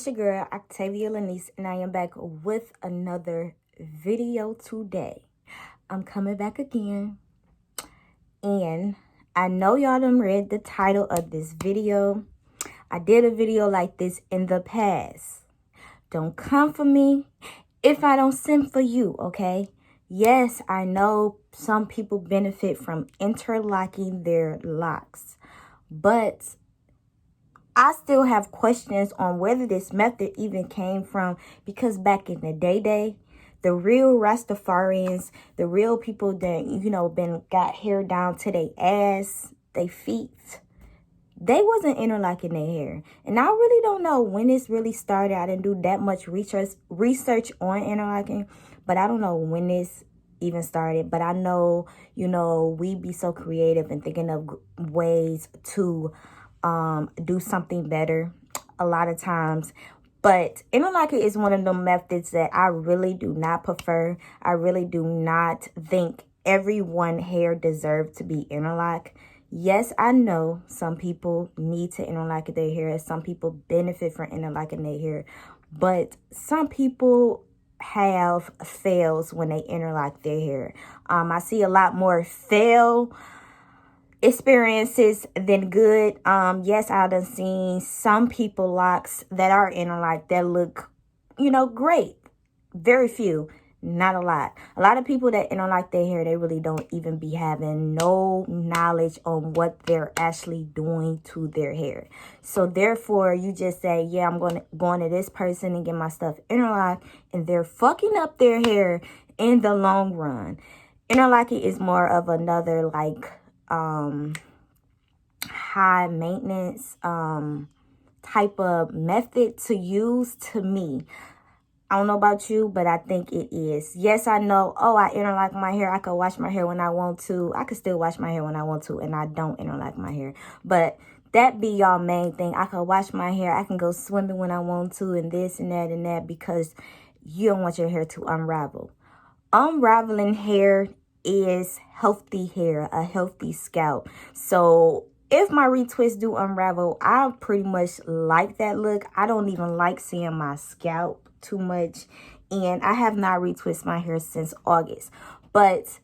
your girl, Octavia Lanice, and I am back with another video today. I'm coming back again, and I know y'all done read the title of this video. I did a video like this in the past. Don't come for me if I don't send for you, okay? Yes, I know some people benefit from interlocking their locks, but I still have questions on whether this method even came from, because back in the day, the real Rastafarians, the real people that, got hair down to their ass, their feet, they wasn't interlocking their hair. And I really don't know when this really started. I didn't do that much research on interlocking, but I don't know when this even started. But I know, we be so creative and thinking of ways to do something better a lot of times. But interlocking is one of the methods that I really do not prefer. I really do not think everyone hair deserves to be interlocked. Yes, I know some people need to interlock their hair. Some people benefit from interlocking their hair. But some people have fails when they interlock their hair. I see a lot more fail experiences than good. Yes, I've done seen some people locks that are interlocked that look, great. Very few, not a lot. A lot of people that interlock their hair, they really don't even be having no knowledge on what they're actually doing to their hair. So therefore, you just say, yeah, I'm going to this person and get my stuff interlocked, and they're fucking up their hair in the long run. Interlocking is more of another high maintenance type of method to use to me. I don't know about you, but I think it is. Yes, I know. Oh, I interlock my hair. I can wash my hair when I want to. I can still wash my hair when I want to, and I don't interlock my hair. But that be y'all main thing. I can wash my hair. I can go swimming when I want to, and this and that, because you don't want your hair to unravel. Unraveling hair is healthy hair, a healthy scalp. So if my retwists do unravel, I pretty much like that look. I don't even like seeing my scalp too much, and I have not retwisted my hair since August. But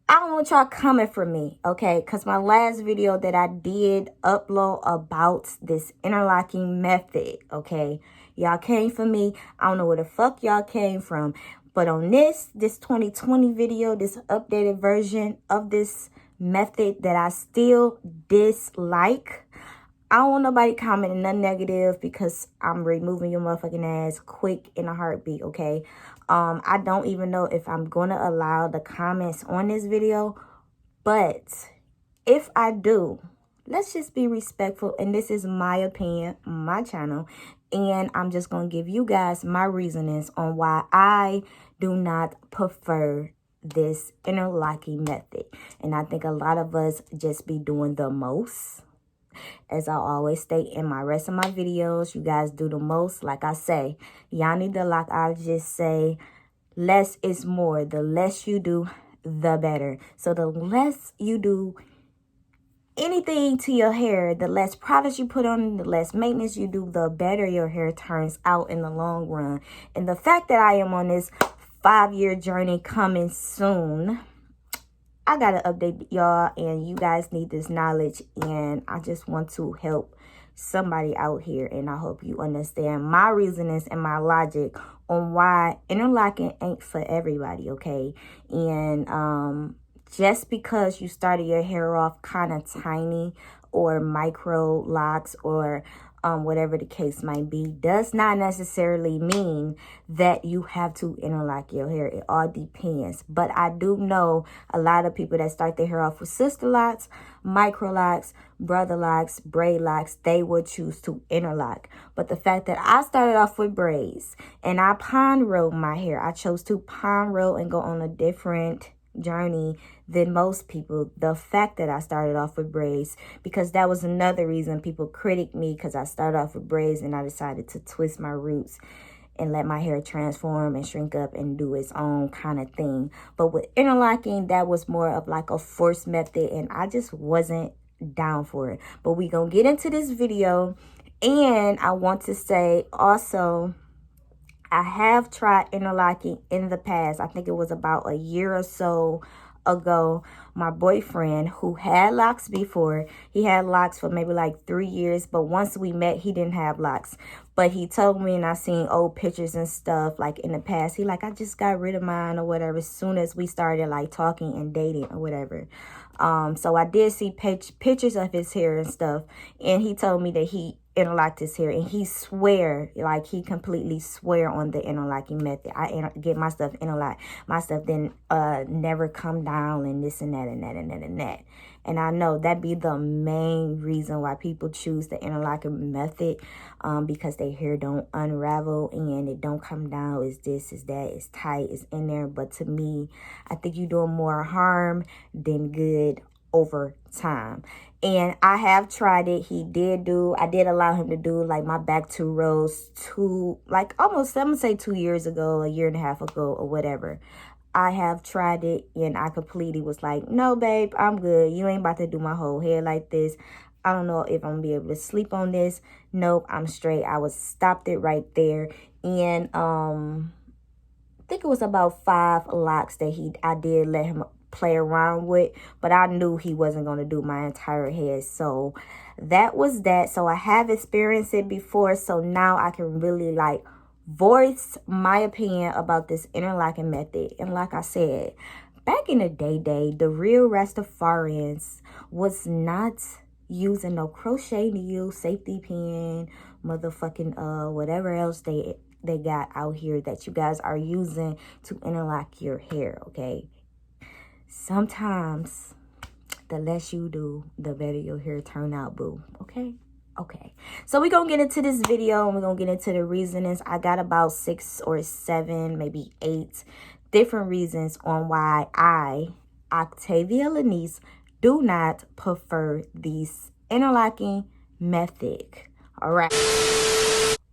I don't want y'all coming for me, okay? Because my last video that I did upload about this interlocking method, okay? Y'all came for me. I don't know where the fuck y'all came from. But on this 2020 video, this updated version of this method that I still dislike, I don't want nobody commenting nothing negative, because I'm removing your motherfucking ass quick in a heartbeat, okay? I don't even know if I'm going to allow the comments on this video, but if I do, let's just be respectful, and this is my opinion, my channel, and I'm just going to give you guys my reasonings on why I do not prefer this interlocking method. And I think a lot of us just be doing the most. As I always state in my rest of my videos, you guys do the most. Like I say, y'all need to lock. I just say less is more. The less you do, the better. So the less you do anything to your hair, the less products you put on, the less maintenance you do, the better your hair turns out in the long run. And the fact that I am on this 5-year journey coming soon, I gotta update y'all, and you guys need this knowledge, and I just want to help somebody out here, and I hope you understand my reasonings and my logic on why interlocking ain't for everybody, okay? And just because you started your hair off kind of tiny or micro locks or whatever the case might be, does not necessarily mean that you have to interlock your hair. It all depends. But I do know a lot of people that start their hair off with sister locks, micro locks, brother locks, braid locks, they would choose to interlock. But the fact that I started off with braids and I pond rolled my hair, I chose to pond roll and go on a different journey than most people. The fact that I started off with braids, because that was another reason people critic me, because I started off with braids and I decided to twist my roots and let my hair transform and shrink up and do its own kind of thing. But with interlocking, that was more of like a forced method, and I just wasn't down for it. But we gonna get into this video, And I want to say also, I have tried interlocking in the past. I think it was about a year or so ago. My boyfriend, who had locks before, he had locks for maybe like 3 years, but once we met, he didn't have locks. But he told me, and I seen old pictures and stuff like in the past, he like, I just got rid of mine or whatever as soon as we started like talking and dating or whatever. So I did see pictures of his hair and stuff, and he told me that he interlocked his hair, and he swear, like he completely swear on the interlocking method. I get my stuff interlocked, my stuff then never come down, and this and that and that and that and that. And I know that be the main reason why people choose the interlocking method, because their hair don't unravel and it don't come down. Is this, is that, it's tight, it's in there. But to me, I think you're doing more harm than good over time. And I have tried it. I did allow him to do like my back 2 rows like almost, I'm gonna say 2 years ago, a year and a half ago or whatever. I have tried it, and I completely was like, no, babe, I'm good. You ain't about to do my whole hair like this. I don't know if I'm gonna be able to sleep on this. Nope, I'm straight. I stopped it right there. And I think it was about 5 locks that I did let him play around with, but I knew he wasn't going to do my entire head. So that was that. So I have experienced it before, so now I can really like voice my opinion about this interlocking method. And like I said, back in the day, the real Rastafarians was not using no crochet needle, safety pin, motherfucking whatever else they got out here that you guys are using to interlock your hair. Okay, sometimes the less you do, the better your hair turn out, boo. Okay, so we're gonna get into this video, and we're gonna get into the reasonings. I got about 6 or 7, maybe 8 different reasons on why I, Octavia Lanice, do not prefer these interlocking method. All right.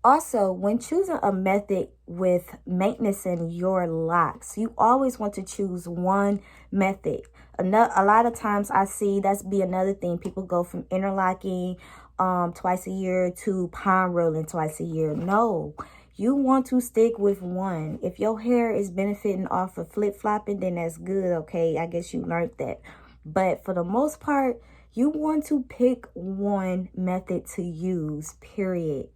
Also, when choosing a method with maintenance in your locks, you always want to choose one method. A lot of times I see that's be another thing. People go from interlocking twice a year to palm rolling twice a year. No, you want to stick with one. If your hair is benefiting off of flip-flopping, then that's good, okay? I guess you learned that. But for the most part, you want to pick one method to use, period.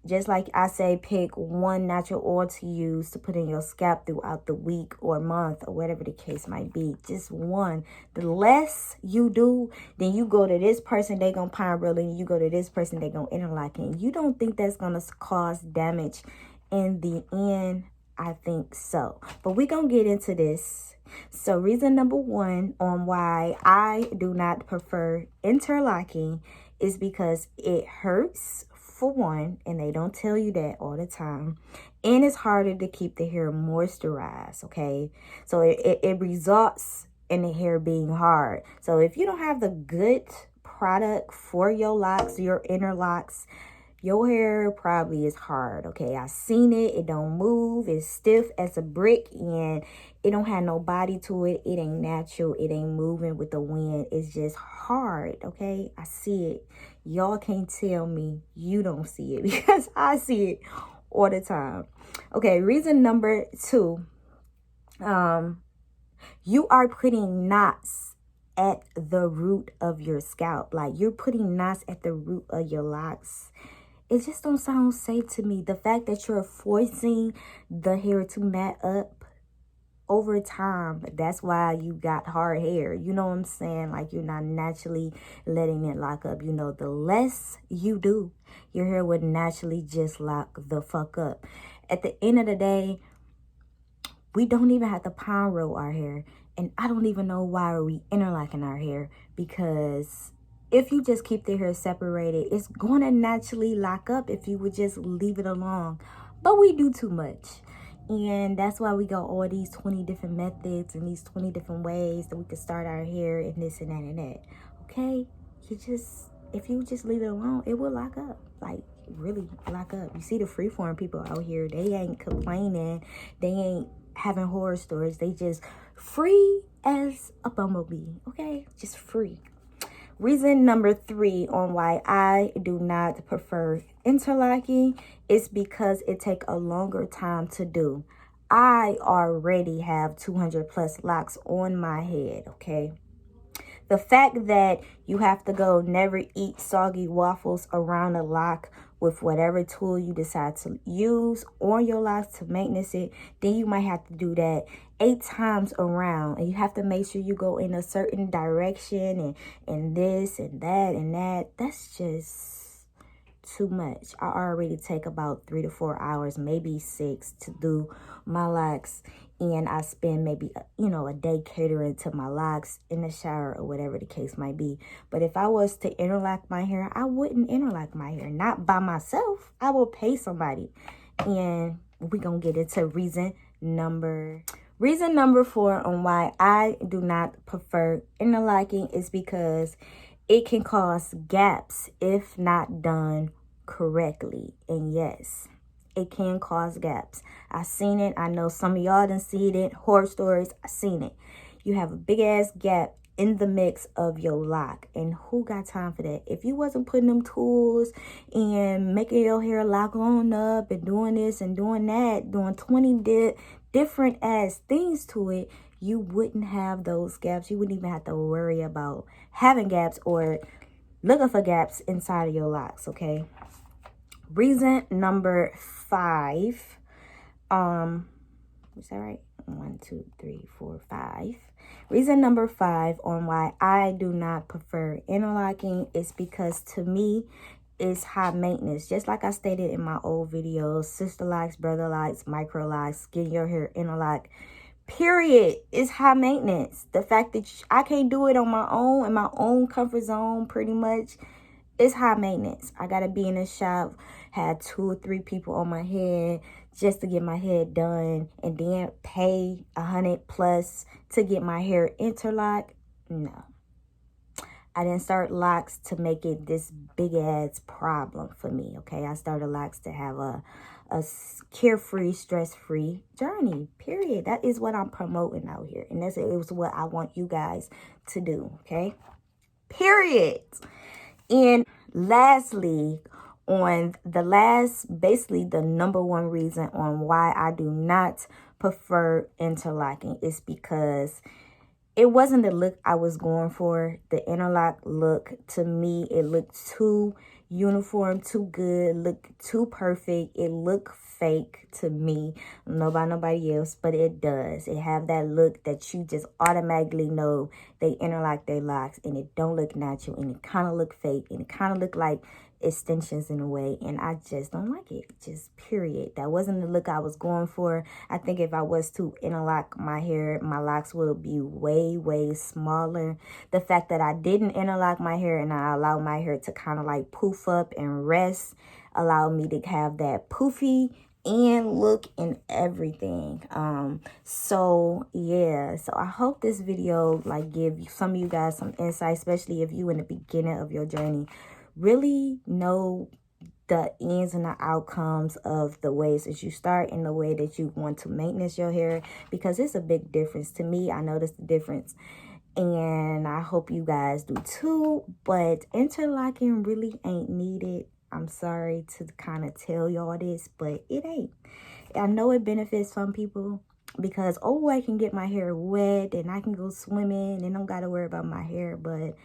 Just like I say, pick one natural oil to use to put in your scalp throughout the week or month or whatever the case might be. Just one. The less you do, then you go to this person, they gonna palm roll, and you go to this person, they gonna interlock. And you don't think that's gonna cause damage in the end? I think so. But we gonna get into this. So reason number 1 on why I do not prefer interlocking is because it hurts, for one, and they don't tell you that all the time, and it's harder to keep the hair moisturized. Okay, so it results in the hair being hard. So if you don't have the good product for your locks, your interlocks, your hair probably is hard. Okay, I seen it don't move, it's stiff as a brick, and it don't have no body to it. It ain't natural, it ain't moving with the wind, it's just hard. Okay, I see it. Y'all can't tell me you don't see it, because I see it all the time. Okay, reason number 2, you are putting knots at the root of your scalp. Like, you're putting knots at the root of your locks. It just don't sound safe to me. The fact that you're forcing the hair to mat up over time, that's why you got hard hair. You know what I'm saying? Like, you're not naturally letting it lock up. You know, the less you do, your hair would naturally just lock the fuck up. At the end of the day, we don't even have to palm roll our hair. And I don't even know why are we interlocking our hair, because if you just keep the hair separated, it's going to naturally lock up if you would just leave it alone. But we do too much. And that's why we got all these 20 different methods and these 20 different ways that we can start our hair and this and that and that. Okay? If you just leave it alone, it will lock up. Like, really lock up. You see the freeform people out here, they ain't complaining. They ain't having horror stories. They just free as a bumblebee. Okay? Just free. Reason number 3 on why I do not prefer interlocking is because it takes a longer time to do. I already have 200 plus locks on my head, okay? The fact that you have to go never eat soggy waffles around a lock with whatever tool you decide to use on your locks to maintenance it, then you might have to do that 8 times around, and you have to make sure you go in a certain direction and this and that and that. That's just too much. I already take about 3 to 4 hours, maybe 6, to do my locks, and I spend maybe a day catering to my locks in the shower or whatever the case might be. But if I was to interlock my hair, I wouldn't interlock my hair, not by myself. I will pay somebody. And we're gonna get into reason number 4 on why I do not prefer interlocking is because it can cause gaps if not done correctly. And yes, it can cause gaps. I seen it. I know some of y'all done seen it. Horror stories. I seen it. You have a big ass gap in the mix of your lock, and who got time for that? If you wasn't putting them tools and making your hair lock on up and doing this and doing that, doing 20 different ass things to it, you wouldn't have those gaps. You wouldn't even have to worry about having gaps or looking for gaps inside of your locks, okay? Reason number 5, is that right? 1, 2, 3, 4, 5. Reason number 5 on why I do not prefer interlocking is because to me, it's high maintenance. Just like I stated in my old videos, sister locks, brother locks, micro locks, getting your hair interlocked, period, is high maintenance. The fact that I can't do it on my own, in my own comfort zone, pretty much, it's high maintenance. I gotta be in the shop, have 2 or 3 people on my head just to get my head done, and then pay $100 plus to get my hair interlocked. No, I didn't start locks to make it this big ass problem for me. Okay, I started locks to have a carefree, stress-free journey, period. That is what I'm promoting out here, and it was what I want you guys to do. Okay, period. And lastly, on basically the number 1 reason on why I do not prefer interlocking is because it wasn't the look I was going for. The interlock look, to me, it looked too uniform, too good, looked too perfect. It looked fake to me. I don't know about nobody else, but it does. It have that look that you just automatically know they interlock their locks, and it don't look natural, and it kind of look fake, and it kind of look like extensions in a way, and I just don't like it. Just period. That wasn't the look I was going for. I think if I was to interlock my hair, my locks would be way smaller. The fact that I didn't interlock my hair and I allowed my hair to kind of like poof up and rest allowed me to have that poofy and look and everything. So yeah, so I hope this video like give some of you guys some insight, especially if you in the beginning of your journey really know the ins and the outcomes of the ways that you start and the way that you want to maintenance your hair, because it's a big difference. To me, I noticed the difference, and I hope you guys do too. But interlocking really ain't needed. I'm sorry to kind of tell y'all this, but it ain't. I know it benefits some people because, oh, I can get my hair wet and I can go swimming and don't got to worry about my hair, but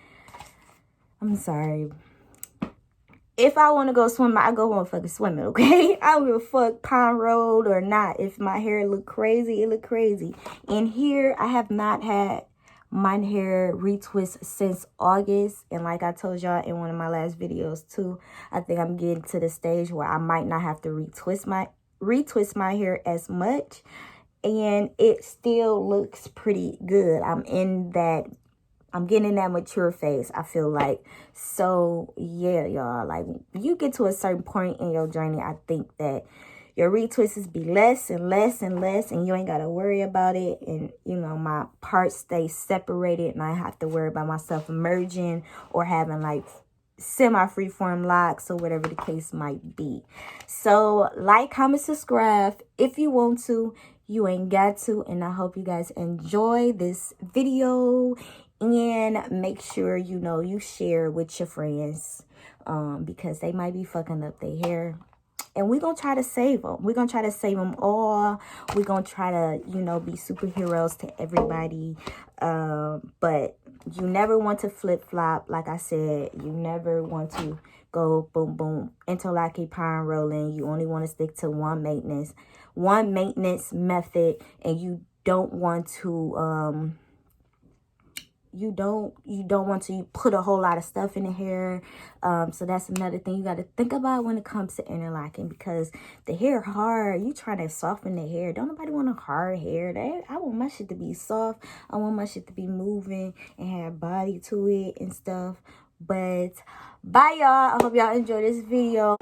I'm sorry. If I want to go swimming, I go motherfucking swimming, okay? I don't give a fuck pond road or not. If my hair look crazy, it look crazy. And here, I have not had my hair retwist since August. And like I told y'all in one of my last videos too, I think I'm getting to the stage where I might not have to retwist my hair as much. And it still looks pretty good. I'm getting in that mature phase, I feel like. So, yeah, y'all. Like, you get to a certain point in your journey, I think that your retwists be less and less and less, and you ain't got to worry about it. And, you know, my parts stay separated, and I have to worry about myself merging or having, like, semi-freeform locks or whatever the case might be. So, like, comment, subscribe if you want to. You ain't got to. And I hope you guys enjoy this video. And make sure, you know, you share with your friends, because they might be fucking up their hair. And we're going to try to save them. We're going to try to save them all. We're going to try to, you know, be superheroes to everybody. But you never want to flip-flop. Like I said, you never want to go boom, boom, interlocking, power rolling. You only want to stick to one maintenance method. And you don't want to... you don't want to put a whole lot of stuff in the hair. So that's another thing you got to think about when it comes to interlocking, because the hair hard. You trying to soften the hair. Don't nobody want a hard hair. I want my shit to be soft. I want my shit to be moving and have body to it and stuff. But bye, y'all. I hope y'all enjoy this video.